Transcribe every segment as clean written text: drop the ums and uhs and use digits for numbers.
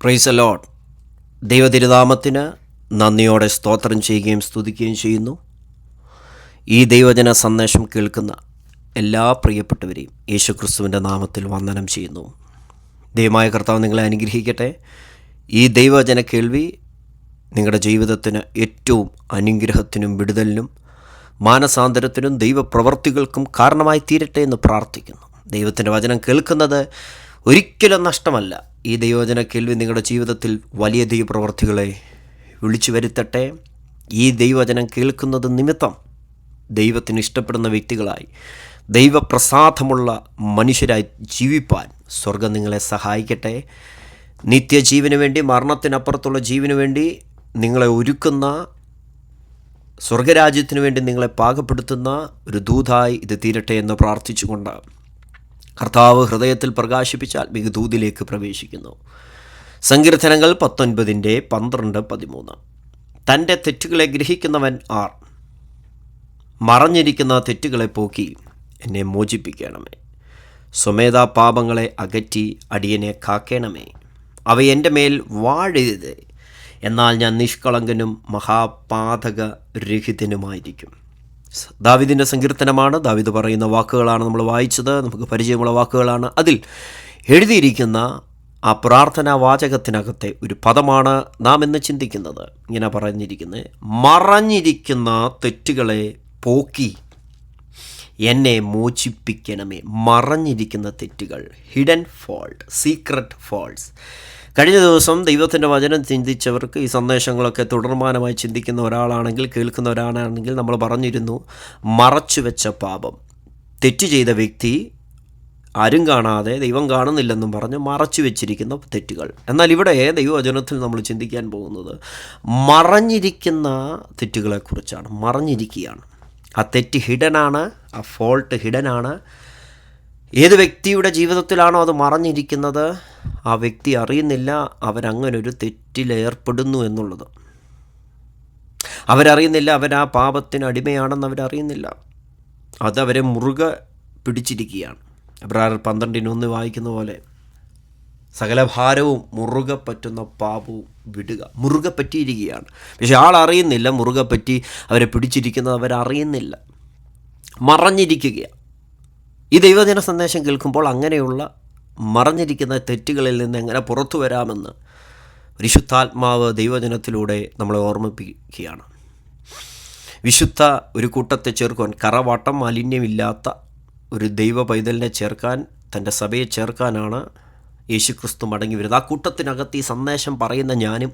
Praise the Lord. ദൈവതിരുനാമത്തിന് നന്ദിയോടെ സ്തോത്രം ചെയ്യുകയും സ്തുതിക്കുകയും ചെയ്യുന്നു. ഈ ദൈവജന സന്ദേശം കേൾക്കുന്ന എല്ലാ പ്രിയപ്പെട്ടവരെയും യേശുക്രിസ്തുവിൻ്റെ നാമത്തിൽ വന്ദനം ചെയ്യുന്നു. ദൈവമായ കർത്താവ് നിങ്ങളെ അനുഗ്രഹിക്കട്ടെ. ഈ ദൈവജന കേൾവി നിങ്ങളുടെ ജീവിതത്തിന് ഏറ്റവും അനുഗ്രഹത്തിനും വിടുതലിനും മാനസാന്തരത്തിനും ദൈവപ്രവർത്തികൾക്കും കാരണമായി തീരട്ടെ എന്ന് പ്രാർത്ഥിക്കുന്നു. ദൈവത്തിൻ്റെ വചനം കേൾക്കുന്നത് ഒരിക്കലും നഷ്ടമല്ല. ഈ ദൈവവചന കേൾവി നിങ്ങളുടെ ജീവിതത്തിൽ വലിയ ദൈവപ്രവർത്തികളെ വിളിച്ചു വരുത്തട്ടെ. ഈ ദൈവവചനം കേൾക്കുന്നത് നിമിത്തം ദൈവത്തിന് ഇഷ്ടപ്പെടുന്ന വ്യക്തികളായി, ദൈവപ്രസാദമുള്ള മനുഷ്യരായി ജീവിപ്പാൻ സ്വർഗം നിങ്ങളെ സഹായിക്കട്ടെ. നിത്യജീവന് വേണ്ടി, മരണത്തിനപ്പുറത്തുള്ള ജീവന് വേണ്ടി നിങ്ങളെ ഒരുക്കുന്ന, സ്വർഗരാജ്യത്തിന് വേണ്ടി നിങ്ങളെ പാകപ്പെടുത്തുന്ന ഒരു ദൂതായി ഇത് തീരട്ടെ എന്ന് പ്രാർത്ഥിച്ചുകൊണ്ട് കർത്താവ് ഹൃദയത്തിൽ പ്രകാശിപ്പിച്ച ആത്മീക ദൂതിലേക്ക് പ്രവേശിക്കുന്നു. സങ്കീർത്തനങ്ങൾ 19:12-13. തൻ്റെ തെറ്റുകളെ ഗ്രഹിക്കുന്നവൻ ആർ? മറഞ്ഞിരിക്കുന്ന തെറ്റുകളെ പോക്കി എന്നെ മോചിപ്പിക്കണമേ. സ്വമേധാ പാപങ്ങളെ അകറ്റി അടിയനെ കാക്കേണമേ. അവ എൻ്റെ മേൽ വാഴരുത്, എന്നാൽ ഞാൻ നിഷ്കളങ്കനും മഹാപാതകരഹിതനുമായിരിക്കും. ദാവീദിൻ്റെ സങ്കീർത്തനമാണ്. ദാവീദ് പറയുന്ന വാക്കുകളാണ് നമ്മൾ വായിച്ചത്. നമുക്ക് പരിചയമുള്ള വാക്കുകളാണ്. അതിൽ എഴുതിയിരിക്കുന്ന ആ പ്രാർത്ഥനാ വാചകത്തിനകത്തെ ഒരു പദമാണ് നാം ഇന്ന് ചിന്തിക്കുന്നത്. ഇങ്ങനെ പറഞ്ഞിരിക്കുന്നത്, മറഞ്ഞിരിക്കുന്ന തെറ്റുകളെ പോക്കി എന്നെ മോചിപ്പിക്കണമേ. മറഞ്ഞിരിക്കുന്ന തെറ്റുകൾ, ഹിഡൻ ഫോൾട്ട്, സീക്രട്ട് ഫോൾട്ട്സ്. കഴിഞ്ഞ ദിവസം ദൈവത്തിൻ്റെ വചനം ചിന്തിച്ചവർക്ക് ഈ സന്ദേശങ്ങളൊക്കെ തുടർമാനമായി ചിന്തിക്കുന്ന ഒരാളാണെങ്കിൽ, കേൾക്കുന്ന ഒരാളാണെങ്കിൽ നമ്മൾ പറഞ്ഞിരുന്നു, മറച്ചു വെച്ച പാപം. തെറ്റ് ചെയ്ത വ്യക്തി ആരും കാണാതെ, ദൈവം കാണുന്നില്ലെന്നും പറഞ്ഞ് മറച്ചു വെച്ചിരിക്കുന്ന തെറ്റുകൾ. എന്നാൽ ഇവിടെ ദൈവവചനത്തിൽ നമ്മൾ ചിന്തിക്കാൻ പോകുന്നത് മറഞ്ഞിരിക്കുന്ന തെറ്റുകളെക്കുറിച്ചാണ്. മറഞ്ഞിരിക്കുകയാണ്. ആ തെറ്റ് ഹിഡനാണ്, ആ ഫോൾട്ട് ഹിഡനാണ്. ഏത് വ്യക്തിയുടെ ജീവിതത്തിലാണോ അത് മറഞ്ഞിരിക്കുന്നത്, ആ വ്യക്തി അറിയുന്നില്ല അവരങ്ങനൊരു തെറ്റിലേർപ്പെടുന്നു എന്നുള്ളത്. അവരറിയുന്നില്ല അവർ ആ പാപത്തിന് അടിമയാണെന്ന് അവരറിയുന്നില്ല. അതവരെ മുറുകെ പിടിച്ചിരിക്കുകയാണ്. എബ്രായർ 12:1 വായിക്കുന്ന പോലെ, സകല ഭാരവും മുറുകെ പറ്റുന്ന പാപവും വിടുക. മുറുകെ പറ്റിയിരിക്കുകയാണ്. പക്ഷെ ആളറിയുന്നില്ല മുറുകെ പറ്റി അവരെ പിടിച്ചിരിക്കുന്നത് അവരറിയുന്നില്ല. മറഞ്ഞിരിക്കുകയാണ്. ഈ ദൈവജന സന്ദേശം കേൾക്കുമ്പോൾ അങ്ങനെയുള്ള മറഞ്ഞിരിക്കുന്ന തെറ്റുകളിൽ നിന്ന് എങ്ങനെ പുറത്തു വരാമെന്ന് പരിശുദ്ധാത്മാവ് ദൈവജനത്തിലൂടെ നമ്മളെ ഓർമ്മിപ്പിക്കുകയാണ്. വിശുദ്ധ ഒരു കൂട്ടത്തെ ചേർക്കുവാൻ, കറവാട്ടം മാലിന്യമില്ലാത്ത ഒരു ദൈവ പൈതലിനെ ചേർക്കാൻ, തൻ്റെ സഭയെ ചേർക്കാനാണ് യേശുക്രിസ്തു മടങ്ങി വരുന്നത്. ആ കൂട്ടത്തിനകത്ത് ഈ സന്ദേശം പറയുന്ന ഞാനും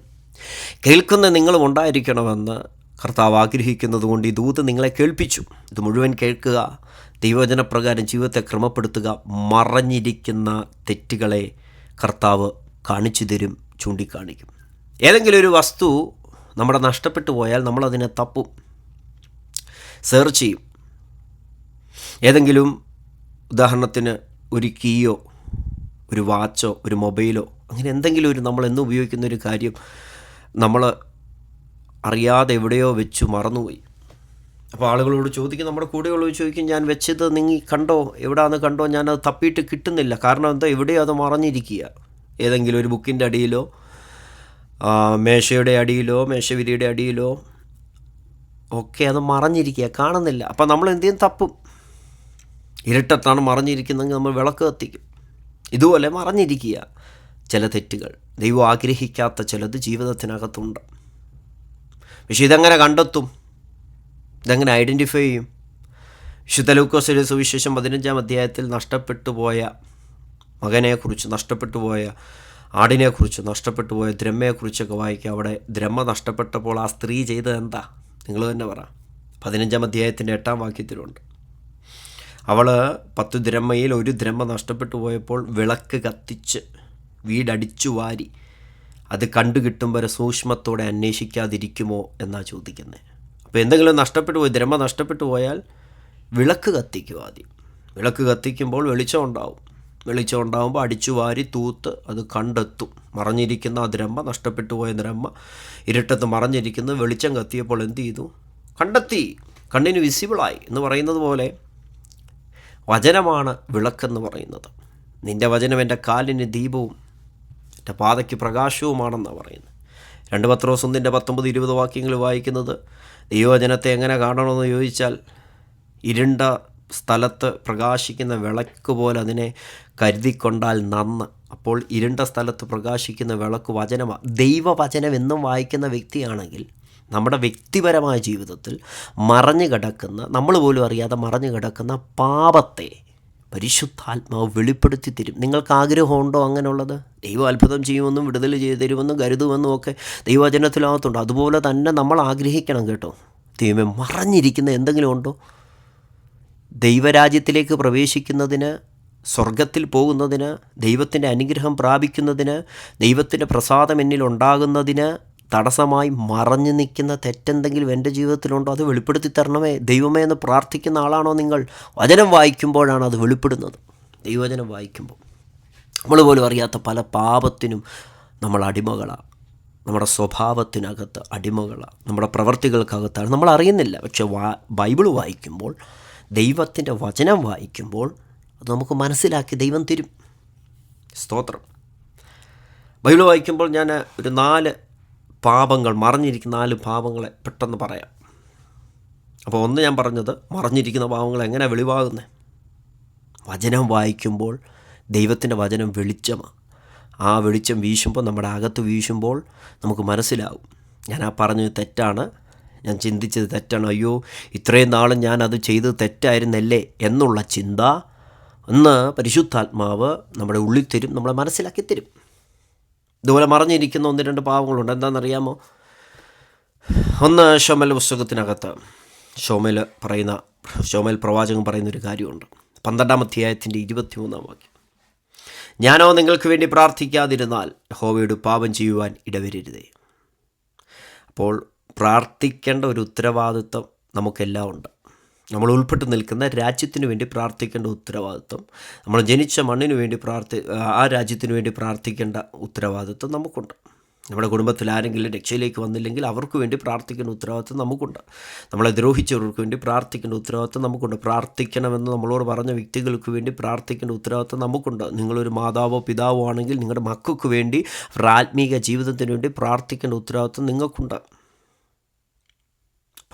കേൾക്കുന്ന നിങ്ങളും ഉണ്ടായിരിക്കണമെന്ന് കർത്താവ് ആഗ്രഹിക്കുന്നത് കൊണ്ട് ഈ ദൂത് നിങ്ങളെ കേൾപ്പിച്ചു. ഇത് മുഴുവൻ കേൾക്കുക, ദൈവവചനപ്രകാരം ജീവിതത്തെ ക്രമപ്പെടുത്തുക. മറഞ്ഞിരിക്കുന്ന തെറ്റുകളെ കർത്താവ് കാണിച്ചു തരും, ചൂണ്ടിക്കാണിക്കും. ഏതെങ്കിലും ഒരു വസ്തു നമ്മുടെ നഷ്ടപ്പെട്ടു പോയാൽ നമ്മളതിനെ തപ്പും, സെർച്ച് ചെയ്യും. ഏതെങ്കിലും ഉദാഹരണത്തിന് ഒരു കീയോ, ഒരു വാച്ചോ, ഒരു മൊബൈലോ, അങ്ങനെ എന്തെങ്കിലും ഒരു നമ്മൾ എന്നും ഉപയോഗിക്കുന്ന ഒരു കാര്യം നമ്മൾ അറിയാതെ എവിടെയോ വെച്ചു മറന്നുപോയി. അപ്പോൾ ആളുകളോട് ചോദിക്കും, നമ്മുടെ കൂടെയുള്ളവർ ചോദിക്കും, ഞാൻ വെച്ചത് നിങ്ങൾ കണ്ടോ, എവിടെയാണെന്ന് കണ്ടോ? ഞാനത് തപ്പിയിട്ട് കിട്ടുന്നില്ല. കാരണം എന്താ, എവിടെയോ അത് മറഞ്ഞിരിക്കുക. ഏതെങ്കിലും ഒരു ബുക്കിൻ്റെ അടിയിലോ, മേശയുടെ അടിയിലോ, മേശവിരിയുടെ അടിയിലോ ഒക്കെ അത് മറഞ്ഞിരിക്കുക, കാണുന്നില്ല. അപ്പോൾ നമ്മൾ എന്ത് ചെയ്യും? തപ്പും. ഇരുട്ടത്താണ് മറഞ്ഞിരിക്കുന്നതെങ്കിൽ നമ്മൾ വിളക്ക് കത്തിക്കും. ഇതുപോലെ മറഞ്ഞിരിക്കുക ചില തെറ്റുകൾ. ദൈവം ആഗ്രഹിക്കാത്ത ചിലത് ജീവിതത്തിനകത്തുണ്ട്. പക്ഷെ ഇതെങ്ങനെ കണ്ടെത്തും? ഇതെങ്ങനെ ഐഡൻറ്റിഫൈ ചെയ്യും? വിശുദ്ധ ലൂക്കോസിന്റെ സുവിശേഷം 15-ാം അധ്യായത്തിൽ നഷ്ടപ്പെട്ടു പോയ മകനെക്കുറിച്ച്, നഷ്ടപ്പെട്ടു പോയ ആടിനെക്കുറിച്ച്, നഷ്ടപ്പെട്ടു പോയ ദ്രഹ്മയെക്കുറിച്ചൊക്കെ വായിക്കുക. അവിടെ ദ്രഹ്മ നഷ്ടപ്പെട്ടപ്പോൾ ആ സ്ത്രീ ചെയ്തത് എന്താ? നിങ്ങൾ തന്നെ പറ. 15-ാം അധ്യായത്തിൻ്റെ 8-ാം വാക്യത്തിലുണ്ട്. അവൾ 10 ദ്രഹ്മയിൽ 1 ദ്രഹ്മ നഷ്ടപ്പെട്ടു പോയപ്പോൾ വിളക്ക് കത്തിച്ച് വീടടിച്ചു വാരി അത് കണ്ടു കിട്ടും വരെ സൂക്ഷ്മത്തോടെ അന്വേഷിക്കാതിരിക്കുമോ എന്നാണ് ചോദിക്കുന്നത്. അപ്പോൾ എന്തെങ്കിലും നഷ്ടപ്പെട്ടു പോയി, ദ്രഹ്മ നഷ്ടപ്പെട്ടു പോയാൽ വിളക്ക് കത്തിക്കും ആദ്യം. വിളക്ക് കത്തിക്കുമ്പോൾ വെളിച്ചം ഉണ്ടാവും. വെളിച്ചം ഉണ്ടാകുമ്പോൾ അടിച്ചു വാരി തൂത്ത് അത് കണ്ടെത്തും. മറഞ്ഞിരിക്കുന്ന ആ ദ്രഹ്മ, നഷ്ടപ്പെട്ടു പോയ ദ്രഹ്മ ഇരുട്ടത്ത് മറഞ്ഞിരിക്കുന്നത് വെളിച്ചം കത്തിയപ്പോൾ എന്ത് ചെയ്തു? കണ്ടെത്തി. കണ്ണിന് വിസിബിളായി എന്ന് പറയുന്നത് പോലെ വചനമാണ് വിളക്കെന്ന് പറയുന്നത്. നിൻ്റെ വചനം എൻ്റെ കാലിന് ദീപവും എൻ്റെ പാതയ്ക്ക് പ്രകാശവുമാണെന്നാണ് പറയുന്നത്. 2 പത്രോസ് 1:19-20 വാക്യങ്ങൾ വായിക്കുന്നത് ദൈവവചനത്തെ എങ്ങനെ കാണണമെന്ന് ചോദിച്ചാൽ, ഇരുണ്ട സ്ഥലത്ത് പ്രകാശിക്കുന്ന വിളക്ക് പോലെ അതിനെ കരുതിക്കൊണ്ടാൽ നന്ന്. അപ്പോൾ ഇരുണ്ട സ്ഥലത്ത് പ്രകാശിക്കുന്ന വിളക്ക് വചനമാണ്. ദൈവവചനം എന്നും വായിക്കുന്ന വ്യക്തിയാണെങ്കിൽ നമ്മുടെ വ്യക്തിപരമായ ജീവിതത്തിൽ മറഞ്ഞു കിടക്കുന്ന, നമ്മൾ പോലും അറിയാതെ മറഞ്ഞു കിടക്കുന്ന പാപത്തെ പരിശുദ്ധാത്മാവ് വെളിപ്പെടുത്തി തരും. നിങ്ങൾക്ക് ആഗ്രഹമുണ്ടോ അങ്ങനെയുള്ളത്? ദൈവം അത്ഭുതം ചെയ്യുമെന്നും വിടുതൽ ചെയ്തു തരുമെന്നും കരുതുമെന്നും ഒക്കെ ദൈവവചനത്തിനകത്തുണ്ട്. അതുപോലെ തന്നെ നമ്മൾ ആഗ്രഹിക്കണം കേട്ടോ. ദൈവമേ, മറഞ്ഞിരിക്കുന്ന എന്തെങ്കിലും ഉണ്ടോ? ദൈവരാജ്യത്തിലേക്ക് പ്രവേശിക്കുന്നതിന്, സ്വർഗത്തിൽ പോകുന്നതിന്, ദൈവത്തിൻ്റെ അനുഗ്രഹം പ്രാപിക്കുന്നതിന്, ദൈവത്തിൻ്റെ പ്രസാദം എന്നിൽ ഉണ്ടാകുന്നതിന് തടസ്സമായി മറഞ്ഞു നിൽക്കുന്ന തെറ്റെന്തെങ്കിലും എൻ്റെ ജീവിതത്തിലുണ്ടോ? അത് വെളിപ്പെടുത്തി തരണമേ ദൈവമേ എന്ന് പ്രാർത്ഥിക്കുന്ന ആളാണോ നിങ്ങൾ? വചനം വായിക്കുമ്പോഴാണ് അത് വെളിപ്പെടുന്നത്. ദൈവവചനം വായിക്കുമ്പോൾ നമ്മൾ പോലും അറിയാത്ത പല പാപത്തിനും നമ്മൾ അടിമകളാണ്. നമ്മുടെ സ്വഭാവത്തിനകത്ത് അടിമകളാണ്, നമ്മുടെ പ്രവർത്തികൾക്കകത്താണ്, നമ്മൾ അറിയുന്നില്ല. പക്ഷെ ബൈബിൾ വായിക്കുമ്പോൾ, ദൈവത്തിൻ്റെ വചനം വായിക്കുമ്പോൾ അത് നമുക്ക് മനസ്സിലാക്കി ദൈവം തരും. സ്തോത്രം. ബൈബിൾ വായിക്കുമ്പോൾ ഞാൻ ഒരു 4 പാപങ്ങൾ, മറഞ്ഞിരിക്കുന്ന 4 പാപങ്ങളെ പെട്ടെന്ന് പറയാം. അപ്പോൾ ഒന്ന് ഞാൻ പറഞ്ഞത്, മറഞ്ഞിരിക്കുന്ന പാപങ്ങൾ എങ്ങനെ വെളിവാകുന്നത്? വചനം വായിക്കുമ്പോൾ ദൈവത്തിൻ്റെ വചനം വെളിച്ചമാണ്. ആ വെളിച്ചം വീശുമ്പോൾ, നമ്മുടെ അകത്ത് വീശുമ്പോൾ നമുക്ക് മനസ്സിലാവും, ഞാൻ ആ പറഞ്ഞത് തെറ്റാണ്, ഞാൻ ചിന്തിച്ചത് തെറ്റാണ്, അയ്യോ ഇത്രയും നാളും ഞാനത് ചെയ്തത് തെറ്റായിരുന്നല്ലേ എന്നുള്ള ചിന്ത ഒന്ന് പരിശുദ്ധാത്മാവ് നമ്മുടെ ഉള്ളിൽ തരും, നമ്മളെ മനസ്സിലാക്കി തരും. ഇതുപോലെ മറഞ്ഞിരിക്കുന്ന 1-2 പാവങ്ങളുണ്ട്. എന്താണെന്നറിയാമോ? ഒന്ന് ശോമേൽ പുസ്തകത്തിനകത്ത് ശോമേൽ പ്രവാചകൻ പറയുന്നൊരു കാര്യമുണ്ട്. 12-ാം അധ്യായത്തിൻ്റെ 23-ാം വാക്യം, ഞാനോ നിങ്ങൾക്ക് വേണ്ടി പ്രാർത്ഥിക്കാതിരുന്നാൽ യഹോവയോട് പാപം ചെയ്യുവാൻ ഇടവരരുതേ. അപ്പോൾ പ്രാർത്ഥിക്കേണ്ട ഒരു ഉത്തരവാദിത്വം നമുക്കെല്ലാം ഉണ്ട്. നമ്മൾ ഉൾപ്പെട്ട് നിൽക്കുന്ന രാജ്യത്തിന് വേണ്ടി പ്രാർത്ഥിക്കേണ്ട ഉത്തരവാദിത്വം, നമ്മൾ ജനിച്ച മണ്ണിന് വേണ്ടി ആ രാജ്യത്തിന് വേണ്ടി പ്രാർത്ഥിക്കേണ്ട ഉത്തരവാദിത്വം നമുക്കുണ്ട്. നമ്മുടെ കുടുംബത്തിൽ ആരെങ്കിലും രക്ഷയിലേക്ക് വന്നില്ലെങ്കിൽ അവർക്ക് വേണ്ടി പ്രാർത്ഥിക്കേണ്ട ഉത്തരവാദിത്വം നമുക്കുണ്ട്. നമ്മളെ ദ്രോഹിച്ചവർക്ക് വേണ്ടി പ്രാർത്ഥിക്കേണ്ട ഉത്തരവാദിത്വം നമുക്കുണ്ട്. പ്രാർത്ഥിക്കണമെന്ന് നമ്മളോട് പറഞ്ഞ വ്യക്തികൾക്ക് വേണ്ടി പ്രാർത്ഥിക്കേണ്ട ഉത്തരവാദിത്വം നമുക്കുണ്ട്. നിങ്ങളൊരു മാതാവോ പിതാവോ ആണെങ്കിൽ നിങ്ങളുടെ മക്കൾക്ക് വേണ്ടി, ആത്മീക ജീവിതത്തിന് വേണ്ടി പ്രാർത്ഥിക്കേണ്ട ഉത്തരവാദിത്വം നിങ്ങൾക്കുണ്ട്.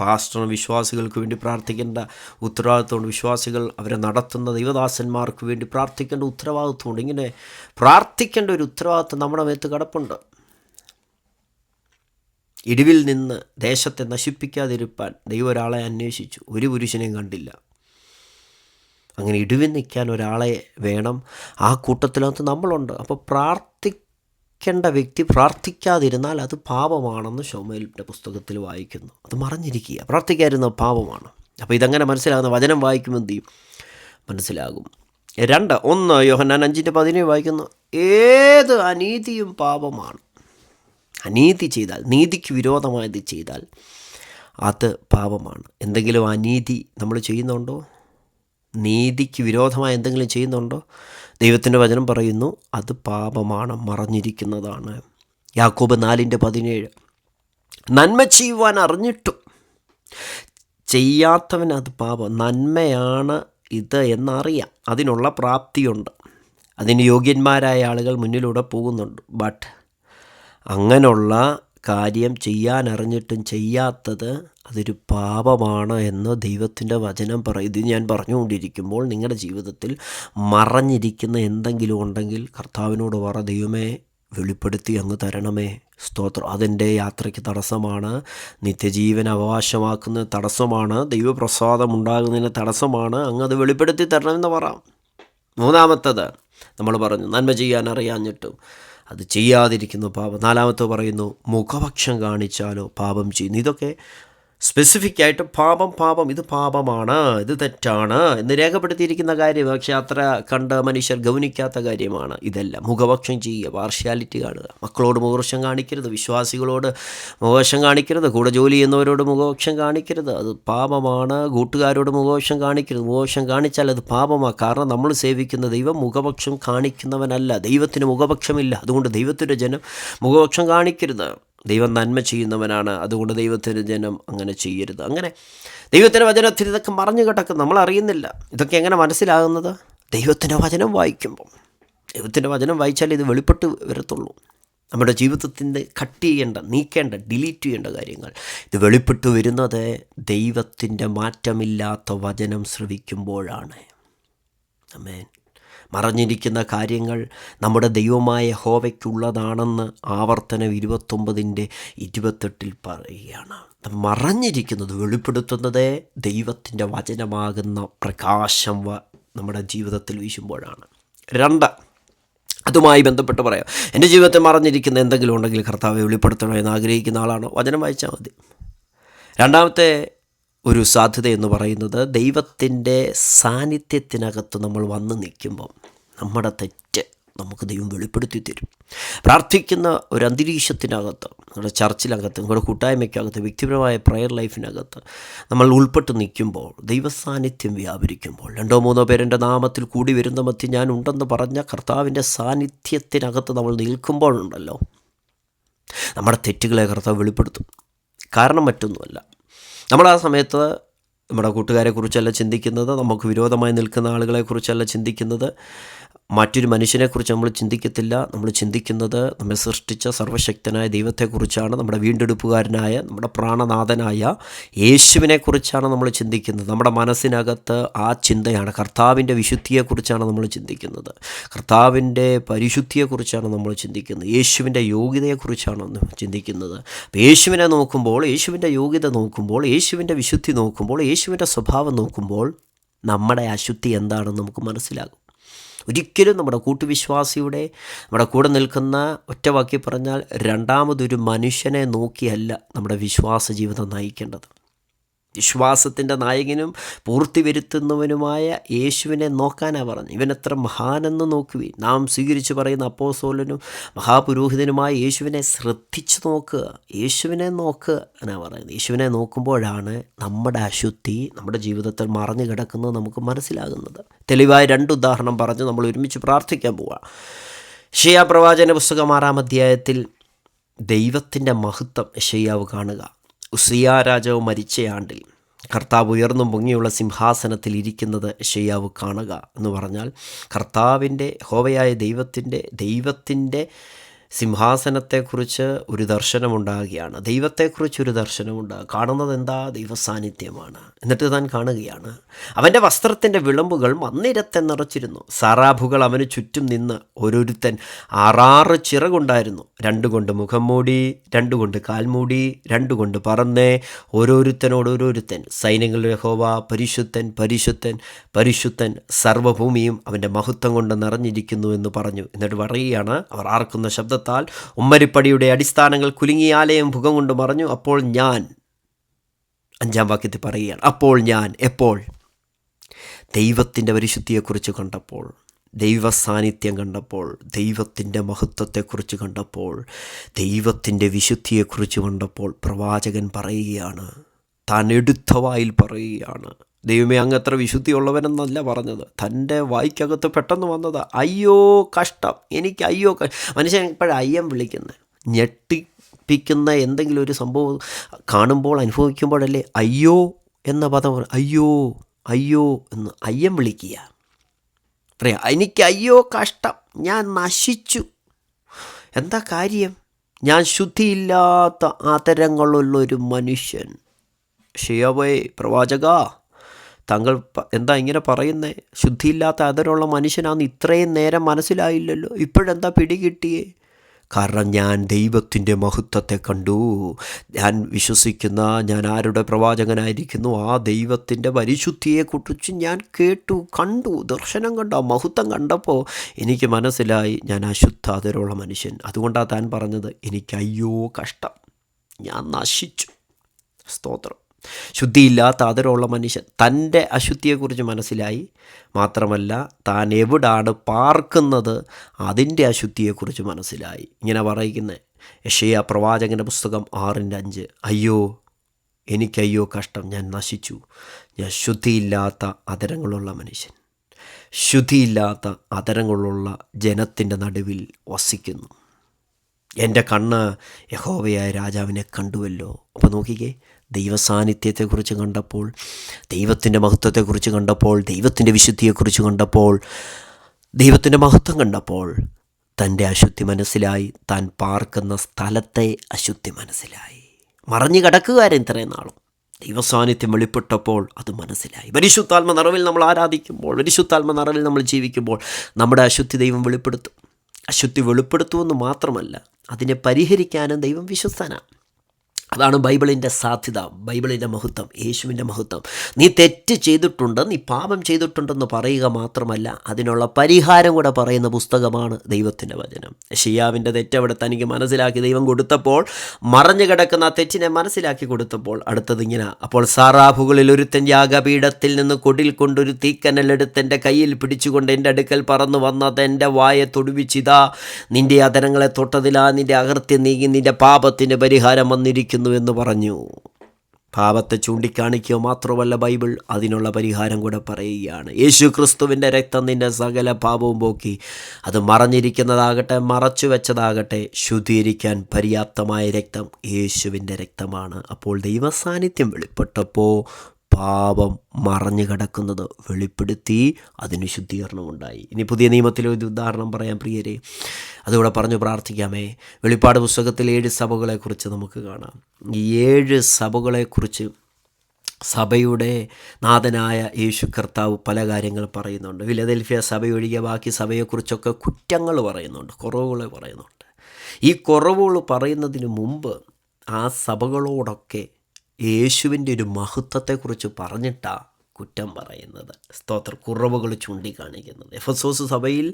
പാസ്റ്ററിന് വിശ്വാസികൾക്ക് വേണ്ടി പ്രാർത്ഥിക്കേണ്ട ഉത്തരവാദിത്വമുണ്ട്. വിശ്വാസികൾ അവരെ നടത്തുന്ന ദൈവദാസന്മാർക്ക് വേണ്ടി പ്രാർത്ഥിക്കേണ്ട ഉത്തരവാദിത്വമുണ്ട്. ഇങ്ങനെ പ്രാർത്ഥിക്കേണ്ട ഒരു ഉത്തരവാദിത്വം നമ്മുടെ മേത്ത് കിടപ്പുണ്ട്. ഇടിവിൽ നിന്ന് ദേശത്തെ നശിപ്പിക്കാതിരിപ്പാൻ ദൈവം ഒരാളെ അന്വേഷിച്ചു, ഒരു പുരുഷനെയും കണ്ടില്ല. അങ്ങനെ ഇടിവിൽ നിൽക്കാൻ ഒരാളെ വേണം, ആ കൂട്ടത്തിനകത്ത് നമ്മളുണ്ട്. അപ്പോൾ പ്രാർത്ഥിക്കേണ്ട വ്യക്തി പ്രാർത്ഥിക്കാതിരുന്നാൽ അത് പാപമാണെന്ന് ശമൂവേലിൻ്റെ പുസ്തകത്തിൽ വായിക്കുന്നു. അത് മറഞ്ഞിരിക്കുക, പ്രാർത്ഥിക്കാതിരുന്ന പാപമാണ്. അപ്പോൾ ഇതങ്ങനെ മനസ്സിലാകുന്ന വചനം വായിക്കുമ്പോൾ എന്ത് ചെയ്യും? മനസ്സിലാകും. 1 യോഹന്നാൻ 5:17 വായിക്കുന്നു, ഏത് അനീതിയും പാപമാണ്. അനീതി ചെയ്താൽ, നീതിക്ക് വിരോധമായത് ചെയ്താൽ അത് പാപമാണ്. എന്തെങ്കിലും അനീതി നമ്മൾ ചെയ്യുന്നുണ്ടോ? നീതിക്ക് വിരോധമായ എന്തെങ്കിലും ചെയ്യുന്നുണ്ടോ? ദൈവത്തിൻ്റെ വചനം പറയുന്നു അത് പാപമാണ്, മറഞ്ഞിരിക്കുന്നതാണ്. യാക്കോബ് 4:17, നന്മ ചെയ്യുവാൻ അറിഞ്ഞിട്ടും ചെയ്യാത്തവൻ അത് പാപം. നന്മയാണ് ഇത് എന്നറിയാം, അതിനുള്ള പ്രാപ്തിയുണ്ട്, അതിന് യോഗ്യന്മാരായ ആളുകൾ മുന്നിലൂടെ പോകുന്നുണ്ട്. ബട്ട് അങ്ങനെയുള്ള കാര്യം ചെയ്യാനറിഞ്ഞിട്ടും ചെയ്യാത്തത് അതൊരു പാപമാണ് എന്ന് ദൈവത്തിൻ്റെ വചനം പറയും. ഇത് ഞാൻ പറഞ്ഞുകൊണ്ടിരിക്കുമ്പോൾ നിങ്ങളുടെ ജീവിതത്തിൽ മറഞ്ഞിരിക്കുന്ന എന്തെങ്കിലും ഉണ്ടെങ്കിൽ കർത്താവിനോട് പറ, ദൈവമേ വെളിപ്പെടുത്തി അങ്ങ് തരണമേ. സ്തോത്രം. അതെൻ്റെ യാത്രയ്ക്ക് തടസ്സമാണ്, നിത്യജീവൻ അവകാശമാക്കുന്ന തടസ്സമാണ്, ദൈവപ്രസാദം ഉണ്ടാകുന്നതിന് തടസ്സമാണ്, അങ്ങ് അത് വെളിപ്പെടുത്തി തരണമെന്ന് പറയാം. 3 നമ്മൾ പറഞ്ഞു നന്മ ചെയ്യാൻ അറിയാഞ്ഞിട്ടും അത് ചെയ്യാതിരിക്കുന്ന പാപം. 4 പറയുന്നു മുഖപക്ഷം കാണിച്ചാലോ പാപം ചെയ്യുന്നു. ഇതൊക്കെ സ്പെസിഫിക് ആയിട്ട് പാപം ഇത് പാപമാണ്, ഇത് തെറ്റാണ് എന്ന് രേഖപ്പെടുത്തിയിരിക്കുന്ന കാര്യം. പക്ഷേ അത്ര കണ്ട് മനുഷ്യർ ഗൗനിക്കാത്ത കാര്യമാണ് ഇതെല്ലാം. മുഖപക്ഷം ചെയ്യുക, പാർഷ്യാലിറ്റി കാണുക, മക്കളോട് മുഖപക്ഷം കാണിക്കരുത്, വിശ്വാസികളോട് മുഖപക്ഷം കാണിക്കരുത്, കൂടെ ജോലി ചെയ്യുന്നവരോട് മുഖപക്ഷം കാണിക്കരുത്, അത് പാപമാണ്. കൂട്ടുകാരോട് മുഖപക്ഷം കാണിക്കരുത്, മുഖപക്ഷം കാണിച്ചാൽ അത് പാപമാണ്. കാരണം നമ്മൾ സേവിക്കുന്ന ദൈവം മുഖപക്ഷം കാണിക്കുന്നവനല്ല, ദൈവത്തിന് മുഖപക്ഷമില്ല. അതുകൊണ്ട് ദൈവത്തിൻ്റെ ജനം മുഖപക്ഷം കാണിക്കരുത്. ദൈവം നന്മ ചെയ്യുന്നവനാണ്, അതുകൊണ്ട് ദൈവത്തിൻ്റെ ജനം അങ്ങനെ ചെയ്യരുത്. അങ്ങനെ ദൈവത്തിൻ്റെ വചനത്തിൽ ഇതൊക്കെ മറഞ്ഞു കിടക്കും, നമ്മൾ അറിയുന്നില്ല. ഇതൊക്കെ എങ്ങനെ മനസ്സിലാകുന്നത്? ദൈവത്തിൻ്റെ വചനം വായിക്കുമ്പോൾ. ദൈവത്തിൻ്റെ വചനം വായിച്ചാൽ ഇത് വെളിപ്പെട്ട് വരത്തുള്ളൂ. നമ്മുടെ ജീവിതത്തിൻ്റെ കട്ട് ചെയ്യേണ്ട, നീക്കേണ്ട, ഡിലീറ്റ് ചെയ്യേണ്ട കാര്യങ്ങൾ ഇത് വെളിപ്പെട്ട് വരുന്നത് ദൈവത്തിൻ്റെ മാറ്റമില്ലാത്ത വചനം ശ്രവിക്കുമ്പോഴാണ്. ആമേൻ. മറഞ്ഞിരിക്കുന്ന കാര്യങ്ങൾ നമ്മുടെ ദൈവമായ യഹോവയ്ക്കുള്ളതാണെന്ന് ആവർത്തനം 29:28 പറയുകയാണ്. മറഞ്ഞിരിക്കുന്നത് വെളിപ്പെടുത്തുന്നത് ദൈവത്തിൻ്റെ വചനമാകുന്ന പ്രകാശം നമ്മുടെ ജീവിതത്തിൽ വീശുമ്പോഴാണ്. 2, അതുമായി ബന്ധപ്പെട്ട് പറയാം. എൻ്റെ ജീവിതത്തിൽ മറഞ്ഞിരിക്കുന്ന എന്തെങ്കിലും ഉണ്ടെങ്കിൽ കർത്താവെ വെളിപ്പെടുത്തണമെന്ന് ആഗ്രഹിക്കുന്ന ആളാണോ? വചനം വായിച്ചാൽ മതി. രണ്ടാമത്തെ ഒരു സാധ്യത എന്ന് പറയുന്നത് ദൈവത്തിൻ്റെ സാന്നിധ്യത്തിനകത്ത് നമ്മൾ വന്ന് നിൽക്കുമ്പം നമ്മുടെ തെറ്റ് നമുക്ക് ദൈവം വെളിപ്പെടുത്തി തരും. പ്രാർത്ഥിക്കുന്ന ഒരു അന്തരീക്ഷത്തിനകത്ത്, നിങ്ങളുടെ ചർച്ചിനകത്ത്, നിങ്ങളുടെ കൂട്ടായ്മയ്ക്കകത്ത്, വ്യക്തിപരമായ പ്രയർ ലൈഫിനകത്ത് നമ്മൾ ഉൾപ്പെട്ട് നിൽക്കുമ്പോൾ, ദൈവസാന്നിധ്യം വ്യാപരിക്കുമ്പോൾ, 2-3 പേരെൻ്റെ നാമത്തിൽ കൂടി വരുന്ന മധ്യ ഞാൻ ഉണ്ടെന്ന് പറഞ്ഞ കർത്താവിൻ്റെ സാന്നിധ്യത്തിനകത്ത് നമ്മൾ നിൽക്കുമ്പോഴുണ്ടല്ലോ, നമ്മുടെ തെറ്റുകളെ കർത്താവ് വെളിപ്പെടുത്തും. കാരണം മറ്റൊന്നുമല്ല, നമ്മൾ ആ സമയത്ത് നമ്മുടെ കൂട്ടുകാരെക്കുറിച്ചല്ല ചിന്തിക്കുന്നത്, നമുക്ക് വിരോധമായി നിൽക്കുന്ന ആളുകളെക്കുറിച്ചല്ല ചിന്തിക്കുന്നത്, മറ്റൊരു മനുഷ്യനെക്കുറിച്ച് നമ്മൾ ചിന്തിക്കത്തില്ല. നമ്മൾ ചിന്തിക്കുന്നത് നമ്മെ സൃഷ്ടിച്ച സർവശക്തനായ ദൈവത്തെക്കുറിച്ചാണ്, നമ്മുടെ വീണ്ടെടുപ്പുകാരനായ, നമ്മുടെ പ്രാണനാഥനായ യേശുവിനെക്കുറിച്ചാണ് നമ്മൾ ചിന്തിക്കുന്നത്. നമ്മുടെ മനസ്സിനകത്ത് ആ ചിന്തയാണ്. കർത്താവിൻ്റെ വിശുദ്ധിയെക്കുറിച്ചാണ് നമ്മൾ ചിന്തിക്കുന്നത്, കർത്താവിൻ്റെ പരിശുദ്ധിയെക്കുറിച്ചാണ് നമ്മൾ ചിന്തിക്കുന്നത്, യേശുവിൻ്റെ യോഗ്യതയെക്കുറിച്ചാണ് ചിന്തിക്കുന്നത്. അപ്പോൾ യേശുവിനെ നോക്കുമ്പോൾ, യേശുവിൻ്റെ യോഗ്യത നോക്കുമ്പോൾ, യേശുവിൻ്റെ വിശുദ്ധി നോക്കുമ്പോൾ, യേശുവിൻ്റെ സ്വഭാവം നോക്കുമ്പോൾ നമ്മുടെ അശുദ്ധി എന്താണെന്ന് നമുക്ക് മനസ്സിലാകും. ഒരിക്കലും നമ്മുടെ കൂട്ടുവിശ്വാസിയുടെ, നമ്മുടെ കൂടെ നിൽക്കുന്ന, ഒറ്റവാക്കി പറഞ്ഞാൽ രണ്ടാമതൊരു മനുഷ്യനെ നോക്കിയല്ല നമ്മുടെ വിശ്വാസ ജീവിതം നയിക്കേണ്ടത്. വിശ്വാസത്തിൻ്റെ നായകനും പൂർത്തി വരുത്തുന്നവനുമായ യേശുവിനെ നോക്കാനാണ് പറഞ്ഞു. ഇവൻ എത്ര മഹാനെന്ന് നോക്കുവീൻ. നാം സ്വീകരിച്ച് പറയുന്ന അപ്പോസ്തലനും മഹാപുരോഹിതനുമായ യേശുവിനെ ശ്രദ്ധിച്ച് നോക്കുക, യേശുവിനെ നോക്കുക എന്നാണ് പറയുന്നത്. യേശുവിനെ നോക്കുമ്പോഴാണ് നമ്മുടെ അശുദ്ധി നമ്മുടെ ജീവിതത്തിൽ മറഞ്ഞു കിടക്കുന്നത് നമുക്ക് മനസ്സിലാകുന്നത്. തെളിവായ 2 ഉദാഹരണം പറഞ്ഞ് നമ്മൾ ഒരുമിച്ച് പ്രാർത്ഥിക്കാൻ പോവുക. യെശയ്യാ പ്രവാചകന്റെ പുസ്തകം 6-ാം അധ്യായത്തിൽ ദൈവത്തിൻ്റെ മഹത്വം യെശയ്യാവ് കാണുക. ഉസിയാ രാജാവ് മരിച്ച ആണ്ടിൽ കർത്താവ് ഉയർന്നും പൊങ്ങിയുള്ള സിംഹാസനത്തിൽ ഇരിക്കുന്നത് യെശയ്യാവ് കാണുക എന്ന് പറഞ്ഞാൽ കർത്താവിൻ്റെ, യഹോവയായ ദൈവത്തിൻ്റെ സിംഹാസനത്തെക്കുറിച്ച് ഒരു ദർശനമുണ്ടാകുകയാണ്. ദൈവത്തെക്കുറിച്ചൊരു ദർശനമുണ്ടാകുക. കാണുന്നത് എന്താ? ദൈവസാന്നിധ്യമാണ്. എന്നിട്ട് താൻ കാണുകയാണ്, അവൻ്റെ വസ്ത്രത്തിൻ്റെ വിളമ്പുകൾ മന്ദിരത്തെ നിറച്ചിരുന്നു. സറാഫുകൾ അവന് ചുറ്റും നിന്ന് ഓരോരുത്തൻ 6 ചിറകുണ്ടായിരുന്നു. 2 കൊണ്ട് മുഖം മൂടി, 2 കൊണ്ട് കാൽമൂടി, 2 കൊണ്ട് പറന്നേ, ഓരോരുത്തൻ സൈന്യങ്ങളുടെ യഹോവ പരിശുദ്ധൻ പരിശുദ്ധൻ പരിശുദ്ധൻ, സർവ്വഭൂമിയും അവൻ്റെ മഹത്വം കൊണ്ട് നിറഞ്ഞിരിക്കുന്നു എന്ന് പറഞ്ഞു. എന്നിട്ട് പറയുകയാണ്, അവർ ആർക്കുന്ന ശബ്ദത്താൽ ഉമ്മരിപ്പടിയുടെ അടിസ്ഥാനങ്ങൾ കുലുങ്ങി, ആലയം മുഖം കൊണ്ട് മറഞ്ഞു. അപ്പോൾ ഞാൻ, 5-ാം വാക്യത്തിൽ പറയുകയാണ്, അപ്പോൾ ഞാൻ എപ്പോൾ ദൈവത്തിൻ്റെ പരിശുദ്ധിയെക്കുറിച്ച് കണ്ടപ്പോൾ, ദൈവസാന്നിധ്യം കണ്ടപ്പോൾ, ദൈവത്തിൻ്റെ മഹത്വത്തെക്കുറിച്ച് കണ്ടപ്പോൾ, ദൈവത്തിൻ്റെ വിശുദ്ധിയെക്കുറിച്ച് കണ്ടപ്പോൾ, പ്രവാചകൻ പറയുകയാണ്, താൻ എടുത്ത വായിൽ പറയുകയാണ്, ദൈവമേ അങ്ങ് എത്ര വിശുദ്ധിയുള്ളവനെന്നല്ല പറഞ്ഞത്, തൻ്റെ വായിക്കകത്ത് പെട്ടെന്ന് വന്നത് അയ്യോ കഷ്ടം, എനിക്ക് അയ്യോ മനുഷ്യൻ എപ്പോഴും അയ്യം വിളിക്കുന്നത്, ഞെട്ടിപ്പിക്കുന്ന എന്തെങ്കിലും ഒരു സംഭവം കാണുമ്പോൾ, അനുഭവിക്കുമ്പോഴല്ലേ അയ്യോ എന്ന പദം, അയ്യോ അയ്യോ എന്ന് അയ്യം വിളിക്കുക. പറയാം, എനിക്ക് അയ്യോ കഷ്ടം, ഞാൻ നശിച്ചു. എന്താ കാര്യം? ഞാൻ ശുദ്ധിയില്ലാത്ത ആദരങ്ങളുള്ളൊരു മനുഷ്യൻ. യെശയ്യാവേ പ്രവാചക, താങ്കൾ എന്താ ഇങ്ങനെ പറയുന്നേ? ശുദ്ധിയില്ലാത്ത ആദരമുള്ള മനുഷ്യനാണെന്ന് ഇത്രയും നേരം മനസ്സിലായില്ലല്ലോ, ഇപ്പോഴെന്താ പിടികിട്ടിയേ? കാരണം ഞാൻ ദൈവത്തിൻ്റെ മഹത്വത്തെ കണ്ടു. ഞാൻ വിശ്വസിക്കുന്ന, ഞാൻ ആരുടെ പ്രവാചകനായിരിക്കുന്നു, ആ ദൈവത്തിൻ്റെ പരിശുദ്ധിയെക്കുറിച്ച് ഞാൻ കേട്ടു, കണ്ടു, ദർശനം കണ്ടു. ആ മഹത്വം കണ്ടപ്പോൾ എനിക്ക് മനസ്സിലായി ഞാൻ അശുദ്ധാദരമുള്ള മനുഷ്യൻ. അതുകൊണ്ടാണ് താൻ പറഞ്ഞത്, എനിക്ക് അയ്യോ കഷ്ടം, ഞാൻ നശിച്ചു. സ്തോത്രം. ശുദ്ധിയില്ലാത്ത ആദരമുള്ള മനുഷ്യൻ, തൻ്റെ അശുദ്ധിയെക്കുറിച്ച് മനസ്സിലായി. മാത്രമല്ല താൻ എവിടാണ് പാർക്കുന്നത് അതിൻ്റെ അശുദ്ധിയെക്കുറിച്ച് മനസ്സിലായി. ഇങ്ങനെ പറയുന്നത് യെശയ്യാ പ്രവാചകൻ്റെ പുസ്തകം 6-5, അയ്യോ എനിക്കയ്യോ കഷ്ടം, ഞാൻ നശിച്ചു, ഞാൻ ശുദ്ധിയില്ലാത്ത അധരങ്ങളുള്ള മനുഷ്യൻ, ശുദ്ധിയില്ലാത്ത അധരങ്ങളുള്ള ജനത്തിൻ്റെ നടുവിൽ വസിക്കുന്നു. എൻ്റെ കണ്ണ് യഹോവയായ രാജാവിനെ കണ്ടുവല്ലോ. അപ്പോൾ നോക്കിക്കേ, ദൈവസാന്നിധ്യത്തെക്കുറിച്ച് കണ്ടപ്പോൾ, ദൈവത്തിൻ്റെ മഹത്വത്തെക്കുറിച്ച് കണ്ടപ്പോൾ, ദൈവത്തിൻ്റെ വിശുദ്ധിയെക്കുറിച്ച് കണ്ടപ്പോൾ ദൈവത്തിൻ്റെ മഹത്വം കണ്ടപ്പോൾ തൻ്റെ അശുദ്ധി മനസ്സിലായി, താൻ പാർക്കുന്ന സ്ഥലത്തെ അശുദ്ധി മനസ്സിലായി. മറഞ്ഞു കിടക്കുകയായിരുന്നു ഇത്രയും നാളും. ദൈവസാന്നിധ്യം വെളിപ്പെട്ടപ്പോൾ അത് മനസ്സിലായി. പരിശുദ്ധാത്മ നിറവിൽ നമ്മൾ ആരാധിക്കുമ്പോൾ, പരിശുദ്ധാത്മ നിറവിൽ നമ്മൾ ജീവിക്കുമ്പോൾ നമ്മുടെ അശുദ്ധി ദൈവം വെളിപ്പെടുത്തും. അശുദ്ധി വെളിപ്പെടുത്തുമെന്ന് മാത്രമല്ല, അതിനെ പരിഹരിക്കാനും ദൈവം വിശ്വസ്തനാണ്. അതാണ് ബൈബിളിൻ്റെ സാധ്യത, ബൈബിളിൻ്റെ മഹത്വം, യേശുവിൻ്റെ മഹത്വം. നീ തെറ്റ് ചെയ്തിട്ടുണ്ട്, നീ പാപം ചെയ്തിട്ടുണ്ടെന്ന് പറയുക മാത്രമല്ല, അതിനുള്ള പരിഹാരം കൂടെ പറയുന്ന പുസ്തകമാണ് ദൈവത്തിൻ്റെ വചനം. യെശയ്യാവിൻ്റെ തെറ്റവിടെ തനിക്ക് മനസ്സിലാക്കി ദൈവം കൊടുത്തപ്പോൾ, മറഞ്ഞു കിടക്കുന്ന ആ തെറ്റിനെ മനസ്സിലാക്കി കൊടുത്തപ്പോൾ അടുത്തത് ഇങ്ങനെ: അപ്പോൾ സാറാഫുകളിൽ ഒരുത്തൻ യാഗപീഠത്തിൽ നിന്ന് കൊടിൽ കൊണ്ടൊരു തീക്കനലെടുത്ത് എൻ്റെ കയ്യിൽ പിടിച്ചുകൊണ്ട് എൻ്റെ അടുക്കൽ പറന്നു വന്നത് എൻ്റെ വായെ തൊടുവിച്ചിതാ, നിൻ്റെ അധരങ്ങളെ തൊട്ടതിലാ നിൻ്റെ അകൃത്യം നീങ്ങി, നിൻ്റെ പാപത്തിന് പരിഹാരം വന്നിരിക്കുന്നു എന്ന് പറഞ്ഞു. പാപത്തെ ചൂണ്ടിക്കാണിക്കുക മാത്രമല്ല, ബൈബിൾ അതിനുള്ള പരിഹാരം കൂടെ പറയുകയാണ്. യേശു ക്രിസ്തുവിൻ്റെ രക്തം നിൻ്റെ സകല പാപവും പോക്കി. അത് മറഞ്ഞിരിക്കുന്നതാകട്ടെ മറച്ചു വെച്ചതാകട്ടെ, ശുദ്ധീകരിക്കാൻ പര്യാപ്തമായ രക്തം യേശുവിൻ്റെ രക്തമാണ്. അപ്പോൾ ദൈവസാന്നിധ്യം വെളിപ്പെട്ടപ്പോൾ പാപം മറഞ്ഞു കിടക്കുന്നത് വെളിപ്പെടുത്തി, അതിന് ശുദ്ധീകരണമുണ്ടായി. ഇനി പുതിയ നിയമത്തിലെ ഒരു ഉദാഹരണം പറയാം പ്രിയരെ, അതുകൂടെ പറഞ്ഞു പ്രാർത്ഥിക്കാമേ. വെളിപ്പാട് പുസ്തകത്തിൽ 7 സഭകളെക്കുറിച്ച് നമുക്ക് കാണാം. ഈ 7 സഭകളെക്കുറിച്ച് സഭയുടെ നാഥനായ യേശു കർത്താവ് പല കാര്യങ്ങൾ പറയുന്നുണ്ട്. ഫിലദൽഫിയ സഭയൊഴികെ ബാക്കി സഭയെക്കുറിച്ചൊക്കെ കുറ്റങ്ങൾ പറയുന്നുണ്ട്, കുറവുകൾ പറയുന്നുണ്ട്. ഈ കുറവുകൾ പറയുന്നതിന് മുമ്പ് ആ സഭകളോടൊക്കെ യേശുവിൻ്റെ ഒരു മഹത്വത്തെക്കുറിച്ച് പറഞ്ഞിട്ടാണ് കുറ്റം പറയുന്നത്, കുറവുകൾ ചൂണ്ടിക്കാണിക്കുന്നത്. എഫെസോസ് സഭയിൽ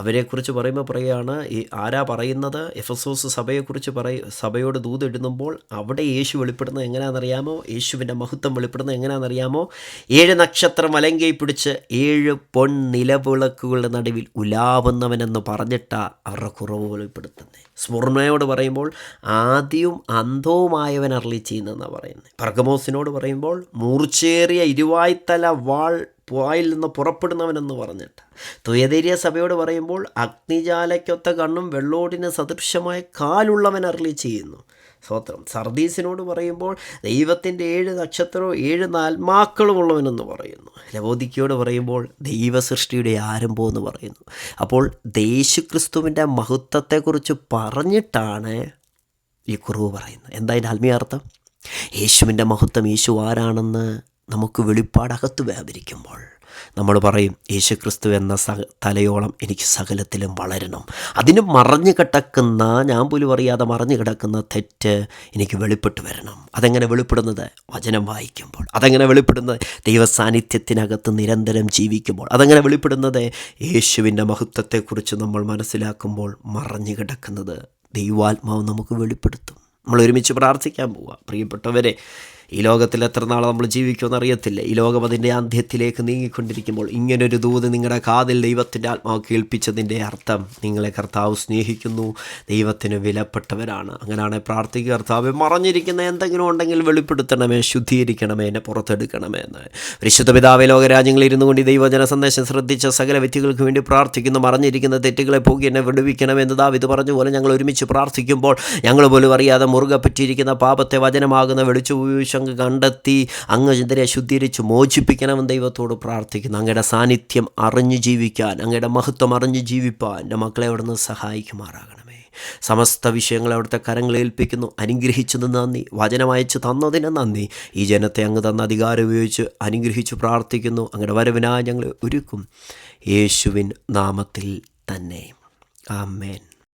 അവരെക്കുറിച്ച് പറയുമ്പോൾ പറയുകയാണ്, ആരാ പറയുന്നത്? എഫെസോസ് സഭയെക്കുറിച്ച് സഭയോട് ദൂതെഴുതുമ്പോൾ അവിടെ യേശു വെളിപ്പെടുന്നത് എങ്ങനെയാണെന്നറിയാമോ? യേശുവിൻ്റെ മഹത്വം വെളിപ്പെടുന്നത് എങ്ങനെയാണെന്നറിയാമോ? 7 നക്ഷത്രം വലങ്കൈ പിടിച്ച് 7 പൊൻ നിലവിളക്കുകളുടെ നടുവിൽ ഉലാവുന്നവനെന്ന് പറഞ്ഞിട്ടാണ് അവരുടെ കുറവ് വെളിപ്പെടുത്തുന്നത്. സ്മുർമ്മയോട് പറയുമ്പോൾ ആദ്യവും അന്ധവുമായവൻ അരുളി ചെയ്യുന്നതെന്നാണ് പറയുന്നത്. പെർഗമോസിനോട് പറയുമ്പോൾ മൂർച്ചേറിയ ഇരുവായ്ത്തല വാൾ വായിൽ നിന്ന് പുറപ്പെടുന്നവനെന്ന് പറഞ്ഞിട്ട്. തുയദേരിയ സഭയോട് പറയുമ്പോൾ അഗ്നിജാലയ്ക്കൊത്ത കണ്ണും വെള്ളോടിന് സദൃശമായ കാലുള്ളവൻ അരുളി ചെയ്യുന്നു. സ്തോത്രം. സർദീസിനോട് പറയുമ്പോൾ ദൈവത്തിൻ്റെ 7 നക്ഷത്രവും 7 ആത്മാക്കളും ഉള്ളവനെന്ന് പറയുന്നു. ലവോദിക്കയോട് പറയുമ്പോൾ ദൈവസൃഷ്ടിയുടെ ആരംഭം എന്ന് പറയുന്നു. അപ്പോൾ യേശുക്രിസ്തുവിൻ്റെ മഹത്വത്തെക്കുറിച്ച് പറഞ്ഞിട്ടാണ് ഈ കുറവ് പറയുന്നത്. എന്താ അതിൻ്റെ ആത്മീയാർത്ഥം? യേശുവിൻ്റെ മഹത്വം, യേശു ആരാണെന്ന് നമുക്ക് വെളിപ്പാടകത്ത് വ്യാപരിക്കുമ്പോൾ നമ്മൾ പറയും, യേശുക്രിസ്തു എന്ന തലയോളം എനിക്ക് സകലത്തിലും വളരണം. അതിന് മറഞ്ഞു കിടക്കുന്ന, ഞാൻ പോലും അറിയാതെ മറഞ്ഞു കിടക്കുന്ന തെറ്റ് എനിക്ക് വെളിപ്പെട്ട് വരണം. അതെങ്ങനെ വെളിപ്പെടുന്നത്? വചനം വായിക്കുമ്പോൾ. അതെങ്ങനെ വെളിപ്പെടുന്നത്? ദൈവസാന്നിധ്യത്തിനകത്ത് നിരന്തരം ജീവിക്കുമ്പോൾ. അതെങ്ങനെ വെളിപ്പെടുന്നത്? യേശുവിൻ്റെ മഹത്വത്തെക്കുറിച്ച് നമ്മൾ മനസ്സിലാക്കുമ്പോൾ മറഞ്ഞു കിടക്കുന്നത് ദൈവാത്മാവ് നമുക്ക് വെളിപ്പെടുത്തും. നമ്മൾ ഒരുമിച്ച് പ്രാർത്ഥിക്കാൻ പോവുക. പ്രിയപ്പെട്ടവരെ, ഈ ലോകത്തിൽ എത്ര നാൾ നമ്മൾ ജീവിക്കുമെന്ന് അറിയത്തില്ല. ഈ ലോകം അതിൻ്റെ അന്ത്യത്തിലേക്ക് നീങ്ങിക്കൊണ്ടിരിക്കുമ്പോൾ ഇങ്ങനൊരു ദൂത് നിങ്ങളുടെ കാതിൽ ദൈവത്തിൻ്റെ ആത്മാവ് കേൾപ്പിച്ചതിൻ്റെ അർത്ഥം നിങ്ങളെ കർത്താവ് സ്നേഹിക്കുന്നു, ദൈവത്തിന് വിലപ്പെട്ടവരാണ്. അങ്ങനെയാണെങ്കിൽ പ്രാർത്ഥിക്കുക, കർത്താവ് മറഞ്ഞിരിക്കുന്ന എന്തെങ്കിലും ഉണ്ടെങ്കിൽ വെളിപ്പെടുത്തണമേ, ശുദ്ധീകരിക്കണമേ, എന്നെ പുറത്തെടുക്കണമേ എന്ന്. പരിശുദ്ധ പിതാവേ, ലോകരാജ്യങ്ങളിൽ ഇരുന്നു കൊണ്ട് ദൈവജന സന്ദേശം ശ്രദ്ധിച്ച സകല വ്യക്തികൾക്ക് വേണ്ടി പ്രാർത്ഥിക്കുന്നു. മറഞ്ഞിരിക്കുന്ന തെറ്റുകളെ പോകി എന്നെ വിടുവിക്കണമെന്ന് ദാവീദ് പറഞ്ഞ പോലെ ഞങ്ങൾ ഒരുമിച്ച് പ്രാർത്ഥിക്കുമ്പോൾ ഞങ്ങൾ പോലും അറിയാതെ മുറുകെ പറ്റിയിരിക്കുന്ന പാപത്തെ വചനമാകുന്ന വെളിച്ചു കണ്ടെത്തി അങ്ങ് ശുദ്ധീകരിച്ച് മോചിപ്പിക്കണമെന്ന് ദൈവത്തോട് പ്രാർത്ഥിക്കുന്നു. അങ്ങയുടെ സാന്നിധ്യം അറിഞ്ഞു ജീവിക്കാൻ, അങ്ങയുടെ മഹത്വം അറിഞ്ഞു ജീവിപ്പാൻ എൻ്റെ മക്കളെ അവിടുന്ന് സഹായിക്കുമാറാകണമേ. സമസ്ത വിഷയങ്ങളെ അവിടുത്തെ കരങ്ങളിൽ ഏൽപ്പിക്കുന്നു. അനുഗ്രഹിച്ചത് നന്ദി, വചനം അയച്ച് തന്നതിന് നന്ദി. ഈ ജനത്തെ അങ്ങ് തന്ന അധികാരം ഉപയോഗിച്ച് അനുഗ്രഹിച്ച് പ്രാർത്ഥിക്കുന്നു. അങ്ങയുടെ വരവിനായി ഞങ്ങൾ ഒരുക്കും, യേശുവിൻ നാമത്തിൽ തന്നെ. ആമേൻ.